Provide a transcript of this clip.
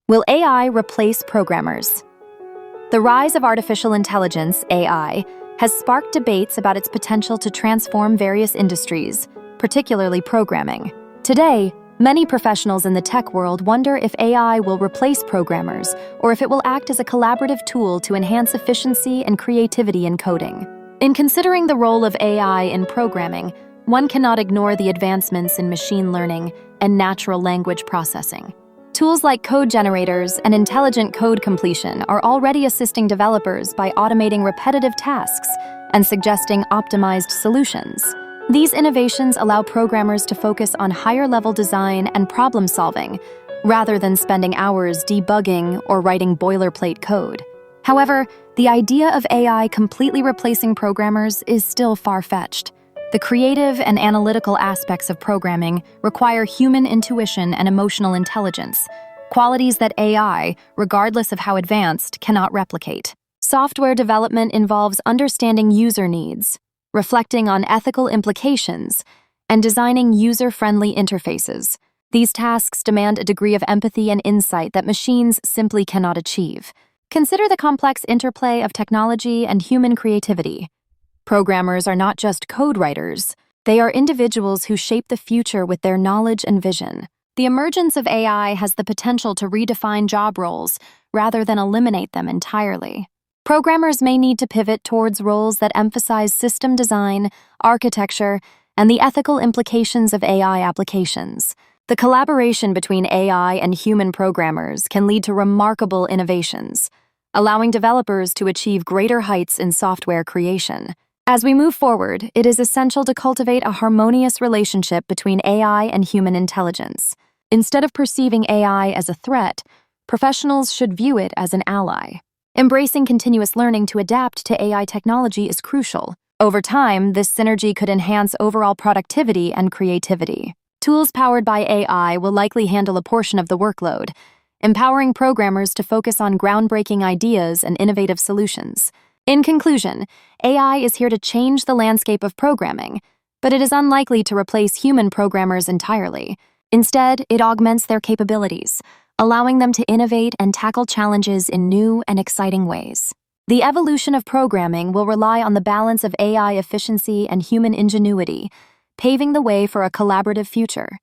Will AI replace programmers? The rise of artificial intelligence, AI, has sparked debates about its potential to transform various industries, particularly programming. Today, many professionals in the tech world wonder if AI will replace programmers or if it will act as a collaborative tool to enhance efficiency and creativity in coding. In considering the role of AI in programming, one cannot ignore the advancements in machine learning and natural language processing. Tools like code generators and intelligent code completion are already assisting developers by automating repetitive tasks and suggesting optimized solutions. These innovations allow programmers to focus on higher-level design and problem-solving, rather than spending hours debugging or writing boilerplate code. However, the idea of AI completely replacing programmers is still far-fetched. The creative and analytical aspects of programming require human intuition and emotional intelligence, qualities that AI, regardless of how advanced, cannot replicate. Software development involves understanding user needs, reflecting on ethical implications, and designing user-friendly interfaces. These tasks demand a degree of empathy and insight that machines simply cannot achieve. Consider the complex interplay of technology and human creativity. Programmers are not just code writers. They are individuals who shape the future with their knowledge and vision. The emergence of AI has the potential to redefine job roles rather than eliminate them entirely. Programmers may need to pivot towards roles that emphasize system design, architecture, and the ethical implications of AI applications. The collaboration between AI and human programmers can lead to remarkable innovations, allowing developers to achieve greater heights in software creation. As we move forward, it is essential to cultivate a harmonious relationship between AI and human intelligence. Instead of perceiving AI as a threat, professionals should view it as an ally. Embracing continuous learning to adapt to AI technology is crucial. Over time, this synergy could enhance overall productivity and creativity. Tools powered by AI will likely handle a portion of the workload, empowering programmers to focus on groundbreaking ideas and innovative solutions. In conclusion, AI is here to change the landscape of programming, but it is unlikely to replace human programmers entirely. Instead, it augments their capabilities, allowing them to innovate and tackle challenges in new and exciting ways. The evolution of programming will rely on the balance of AI efficiency and human ingenuity, paving the way for a collaborative future.